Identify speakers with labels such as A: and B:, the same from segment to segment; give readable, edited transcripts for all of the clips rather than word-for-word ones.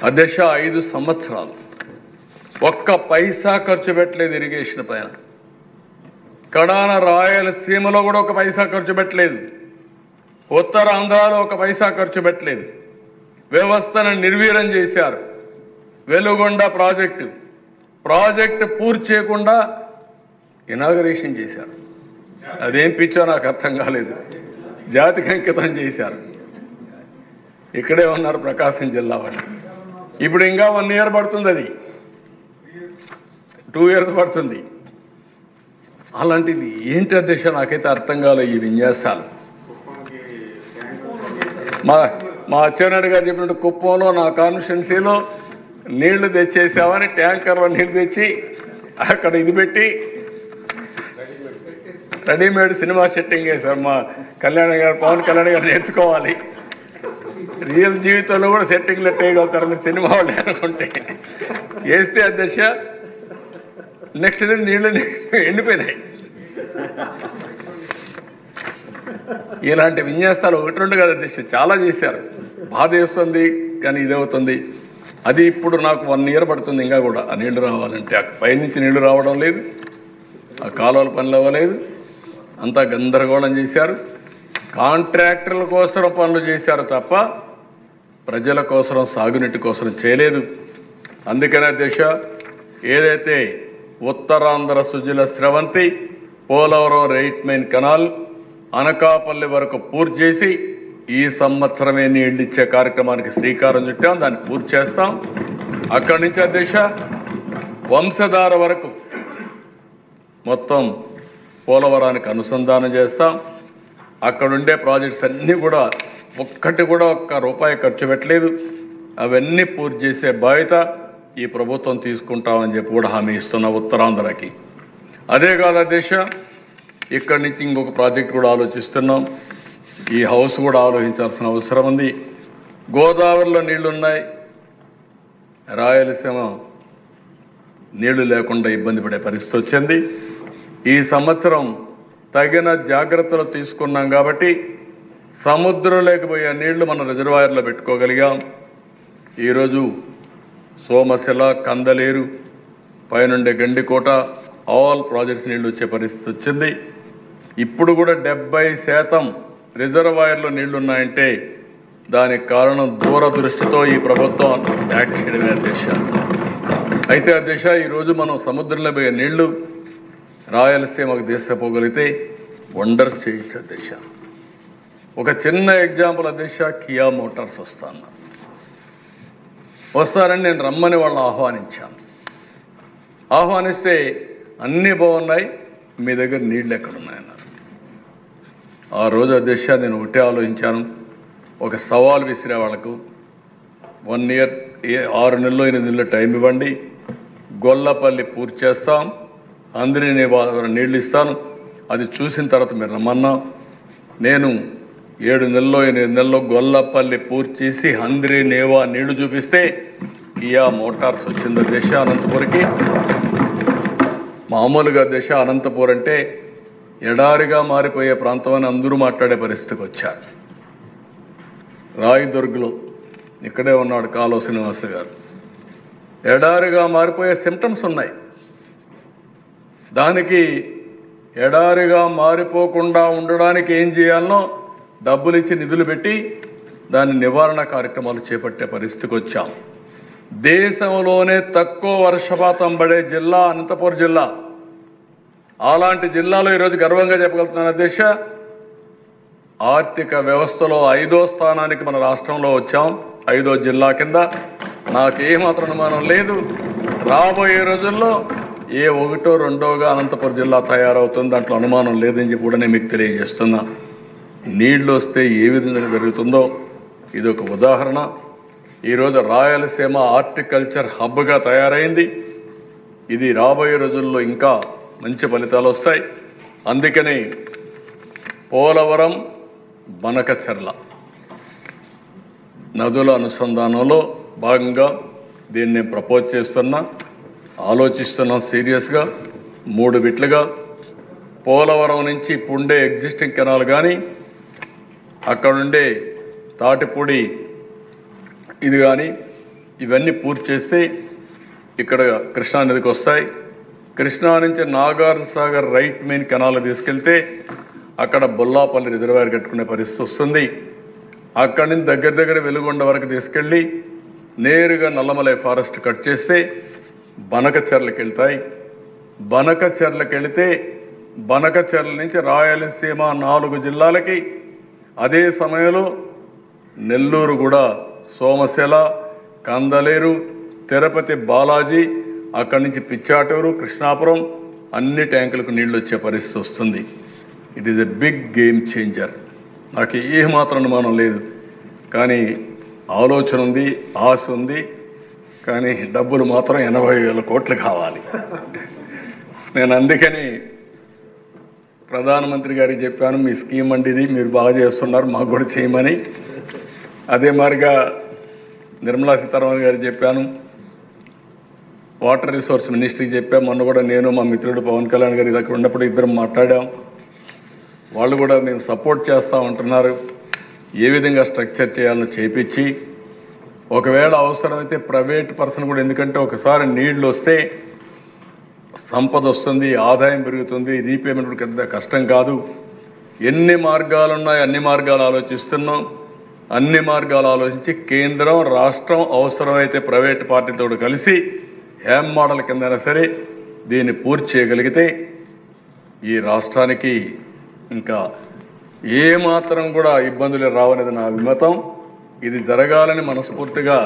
A: అధ్యక్ష 5 సంవత్సరాలు ఒక్క పైసా ఖర్చు పెట్టలేదు ఇరిగేషన్ పైన. కడాన రాయలసీమలో కూడా ఒక పైసా ఖర్చు పెట్టలేదు. ఉత్తరాంధ్రలో ఒక పైసా ఖర్చు పెట్టలేదు. వ్యవస్థను నిర్వీర్యం చేశారు. వెలుగొండ ప్రాజెక్టు పూర్తి చేయకుండా ఇనాగరేషన్ చేశారు. అదేం పిచ్చో నాకు అర్థం కాలేదు. జాతికి అంకితం చేశారు. ఇక్కడే ఉన్నారు ప్రకాశం జిల్లా వాళ్ళు. ఇప్పుడు ఇంకా 1 year పడుతుంది, అది 2 years పడుతుంది. అలాంటిది ఏంటి అధ్యక్ష, నాకైతే అర్థం కాలే ఈ విన్యాసాలు. మా అచ్చెన్నాయుడు గారు చెప్పినట్టు కుప్పంలో నా కాన్స్టిట్యున్సీలో నీళ్లు తెచ్చేసామని ట్యాంకర్లో నీళ్లు తెచ్చి అక్కడ ఇది పెట్టి రెడీమేడ్ సినిమా సెట్టింగ్ వేశారు. మా పవన్ కళ్యాణ్ గారు నేర్చుకోవాలి. రియల్ జీవితంలో కూడా సెట్టింగ్లు వేయగలుగుతారు మీరు సినిమా వాళ్ళు అనుకుంటే. వేస్తే అధ్యక్ష నెక్స్ట్ డే నీళ్ళు ఎండిపోయినాయి. ఇలాంటి విన్యాసాలు 1-2 కాదు అధ్యక్ష, చాలా చేశారు. బాధ వేస్తుంది, కానీ ఇదవుతుంది. అది ఇప్పుడు నాకు 1 year పడుతుంది ఇంకా కూడా ఆ నీళ్లు రావాలంటే. ఆ పైనుంచి నీళ్లు రావడం లేదు, ఆ కాలువల పనులు అవ్వలేదు, అంతా గందరగోళం చేశారు. కాంట్రాక్టర్ల కోసం పనులు చేశారు తప్ప ప్రజల కోసం, సాగునీటి కోసం చేయలేదు. అందుకనే అధ్యక్ష, ఏదైతే Uttarandhra Sujala Sravanthi, Polavaram right main canal Anakapalli వరకు పూర్తి చేసి ఈ సంవత్సరమే నీళ్లు ఇచ్చే కార్యక్రమానికి శ్రీకారం చుట్టాం. దాన్ని పూర్తి చేస్తాం. అక్కడి నుంచి అధ్యక్ష వంశధార వరకు మొత్తం పోలవరానికి అనుసంధానం చేస్తాం. అక్కడుండే ప్రాజెక్ట్స్ అన్నీ కూడా ఒక్కటి కూడా ₹1 ఖర్చు పెట్టలేదు. అవన్నీ పూర్తి చేసే బాధ్యత ఈ ప్రభుత్వం తీసుకుంటామని చెప్పి కూడా హామీ ఇస్తున్న ఉత్తరాంధ్రకి. అదే కాదు అధ్యక్ష, ఇక్కడి నుంచి ఇంకొక ప్రాజెక్ట్ కూడా ఆలోచిస్తున్నాం. ఈ హౌస్ కూడా ఆలోచించాల్సిన అవసరం ఉంది. గోదావరిలో నీళ్లున్నాయి, రాయలసీమ నీళ్లు లేకుండా ఇబ్బంది పడే పరిస్థితి వచ్చింది. ఈ సంవత్సరం తగిన జాగ్రత్తలు తీసుకున్నాం కాబట్టి సముద్రంలోకి పోయే నీళ్లు మన రిజర్వాయర్లో పెట్టుకోగలిగాం. ఈరోజు సోమశిల, కందలేరు, పైనుండే గండికోట ఆల్ ప్రాజెక్ట్స్ నీళ్లు వచ్చే పరిస్థితి వచ్చింది. ఇప్పుడు కూడా 70% రిజర్వాయర్లో నీళ్లున్నాయంటే దానికి కారణం దూరదృష్టితో ఈ ప్రభుత్వం యాక్ట్ చేయడమే అధ్యక్ష. అయితే అధ్యక్ష, ఈరోజు మనం సముద్రంలో పోయే నీళ్లు రాయలసీమకు తీసుకుపోగలిగితే వండర్స్ చేయొచ్చు అధ్యక్ష. ఒక చిన్న ఎగ్జాంపుల్ అధ్యక్ష, కియా మోటార్స్ వస్తారని నేను రమ్మని వాళ్ళని ఆహ్వానించాను. ఆహ్వానిస్తే అన్నీ బాగున్నాయి, మీ దగ్గర నీళ్ళు ఎక్కడున్నాయన్నారు. ఆ రోజు అధ్యక్ష నేను ఒకటే ఆలోచించాను, ఒక సవాల్ విసిరే వాళ్ళకు 1 year 6 నెలలు 8 నెలలు టైం ఇవ్వండి, గొల్లపల్లి పూర్తి చేస్తాం, అందరినీ నీళ్ళు ఇస్తాను, అది చూసిన తర్వాత మీరు రమ్మన్నా. నేను 7 నెలల్లో 8 నెలల్లో గొల్లపల్లి పూర్తి చేసి హంద్రీ నేవా నీళ్లు చూపిస్తే కియా మోటార్స్ వచ్చింది అధ్యక్ష అనంతపూర్కి. మామూలుగా అధ్యక్ష అనంతపూర్ అంటే ఎడారిగా మారిపోయే ప్రాంతం అని అందరూ మాట్లాడే పరిస్థితికి వచ్చారు. రాయదుర్గ్లో ఇక్కడే ఉన్నాడు కాలువ శ్రీనివాస గారు. ఎడారిగా మారిపోయే సిమ్టమ్స్ ఉన్నాయి. దానికి ఎడారిగా మారిపోకుండా ఉండడానికి ఏం చేయాలనో డబ్బులు ఇచ్చి నిధులు పెట్టి దాని నివారణ కార్యక్రమాలు చేపట్టే పరిస్థితికి వచ్చాం. దేశంలోనే తక్కువ వర్షపాతం పడే జిల్లా అనంతపురం జిల్లా. అలాంటి జిల్లాలో ఈరోజు గర్వంగా చెప్పగలుగుతున్నాను అధ్యక్ష, ఆర్థిక వ్యవస్థలో 5వ స్థానానికి మన రాష్ట్రంలో వచ్చాం. 5వ జిల్లా కింద నాకేమాత్రం అనుమానం లేదు. రాబోయే రోజుల్లో ఏ 1ో 2ోగా అనంతపురం జిల్లా తయారవుతుంది, దాంట్లో అనుమానం లేదని చెప్పి కూడా నేను మీకు తెలియజేస్తున్నా. నీళ్లు వస్తే ఏ విధంగా జరుగుతుందో ఇది ఒక ఉదాహరణ. ఈరోజు రాయలసీమ హార్టికల్చర్ హబ్గా తయారైంది. ఇది రాబోయే రోజుల్లో ఇంకా మంచి ఫలితాలు వస్తాయి. అందుకని పోలవరం, బనకచెర్ల నదుల అనుసంధానంలో భాగంగా దీన్ని నేను ప్రపోజ్ చేస్తున్నా, ఆలోచిస్తున్నాం సీరియస్గా. 3 బిట్లుగా పోలవరం నుంచి ఇప్పుడుండే ఎగ్జిస్టింగ్ కెనాల్ కానీ అక్కడుండే తాటిపూడి ఇది కానీ ఇవన్నీ పూర్తి చేస్తే ఇక్కడ కృష్ణా నదికి వస్తాయి. కృష్ణా నుంచి Nagar Sagar right main canal తీసుకెళ్తే అక్కడ బొల్లాపల్లి రిజర్వాయర్ కట్టుకునే పరిస్థితి వస్తుంది. అక్కడి నుంచి దగ్గర వెలుగొండ వరకు తీసుకెళ్ళి నేరుగా నల్లమలై ఫారెస్ట్ కట్ చేస్తే బనకచెర్లకు వెళ్తాయి. బనకచెర్లకు వెళితే బనకచెర్ల నుంచి రాయలసీమ 4 జిల్లాలకి, అదే సమయంలో నెల్లూరు కూడా సోమశిల, కందలేరు, తిరుపతి బాలాజీ, అక్కడి నుంచి పిచ్చాటూరు, కృష్ణాపురం అన్ని ట్యాంకులకు నీళ్లు వచ్చే పరిస్థితి వస్తుంది. It is a big game changer. నాకు ఏమాత్రం అనుమానం లేదు. కానీ ఆలోచన ఉంది, ఆశ ఉంది. కానీ డబ్బులు మాత్రం 80,000 కోట్లు కావాలి. నేను అందుకని ప్రధానమంత్రి గారికి చెప్పాను, మీ స్కీమ్ అండి ఇది, మీరు బాగా చేస్తున్నారు, మాకు కూడా చేయమని. అదే మాదిరిగా నిర్మలా సీతారామన్ గారికి చెప్పాను, వాటర్ రిసోర్స్ మినిస్ట్రీకి చెప్పాను. మొన్న కూడా నేను మా మిత్రుడు పవన్ కళ్యాణ్ గారి దగ్గర ఉన్నప్పుడు ఇద్దరం మాట్లాడాం. వాళ్ళు కూడా మేము సపోర్ట్ చేస్తూ ఉంటున్నారు. ఏ విధంగా స్ట్రక్చర్ చేయాలని చేపించి, ఒకవేళ అవసరమైతే ప్రైవేట్ పర్సన్ కూడా, ఎందుకంటే ఒకసారి నీళ్లు వస్తే సంపద వస్తుంది, ఆదాయం పెరుగుతుంది, రీపేమెంట్ కూడా పెద్ద కష్టం కాదు. ఎన్ని మార్గాలు ఉన్నాయి అన్ని మార్గాలు ఆలోచిస్తున్నాం. అన్ని మార్గాలు ఆలోచించి కేంద్రం, రాష్ట్రం అవసరమైతే ప్రైవేట్ పార్టీతో కలిసి హ్యామ్ మోడల్ కిందైనా సరే దీన్ని పూర్తి చేయగలిగితే ఈ రాష్ట్రానికి ఇంకా ఏమాత్రం కూడా ఇబ్బందులు రావనేది నా అభిమతం. ఇది జరగాలని మనస్ఫూర్తిగా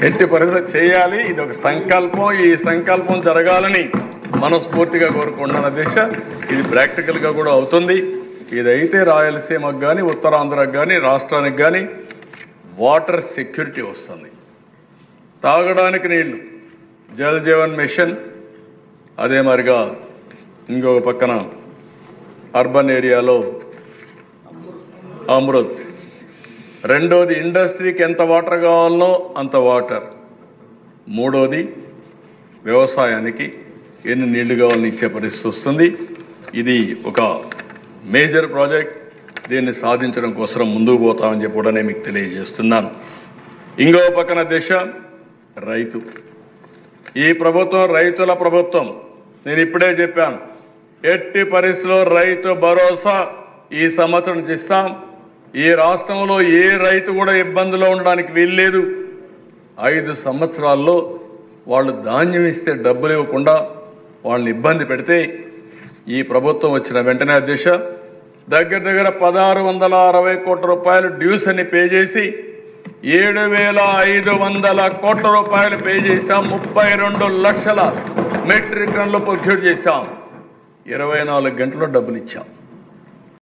A: ఎట్టి పరిస్థితి చేయాలి. ఇది ఒక సంకల్పం. ఈ సంకల్పం జరగాలని మనస్ఫూర్తిగా కోరుకుంటున్నాను అధ్యక్ష. ఇది ప్రాక్టికల్గా కూడా అవుతుంది. ఇదైతే రాయలసీమకు కానీ, ఉత్తరాంధ్రకు కానీ, రాష్ట్రానికి కానీ వాటర్ సెక్యూరిటీ వస్తుంది. తాగడానికి నీళ్లు, జల్ జీవన్ మిషన్, అదే మరిగా ఇంకొక పక్కన అర్బన్ ఏరియాలో అమృత్. రెండోది ఇండస్ట్రీకి ఎంత వాటర్ కావాలనో అంత వాటర్. మూడోది వ్యవసాయానికి ఎన్ని నీళ్లు కావాలని ఇచ్చే పరిస్థితి వస్తుంది. ఇది ఒక మేజర్ ప్రాజెక్ట్. దీన్ని సాధించడం కోసం ముందుకు పోతామని చెప్పి కూడా మీకు తెలియజేస్తున్నాను. ఇంకో పక్కన దిశ రైతు. ఈ ప్రభుత్వం రైతుల ప్రభుత్వం. నేను ఇప్పుడే చెప్పాను, ఎట్టి పరిస్థితుల్లో రైతు భరోసా ఈ సంవత్సరం ఇస్తాం. ఈ రాష్ట్రంలో ఏ రైతు కూడా ఇబ్బందులో ఉండడానికి వీల్లేదు. 5 సంవత్సరాల్లో వాళ్ళు ధాన్యం ఇస్తే డబ్బులు ఇవ్వకుండా వాళ్ళని ఇబ్బంది పెడితే ఈ ప్రభుత్వం వచ్చిన వెంటనే అధ్యక్ష దగ్గర 1,660 కోట్ల రూపాయలు డ్యూస్ అని పే చేసి 7,500 కోట్ల రూపాయలు పే చేశాం. 32 లక్షల మెట్రిక్ టన్నులు ప్రొక్యూర్ చేశాం. 24 గంటల్లో డబ్బులు ఇచ్చాం.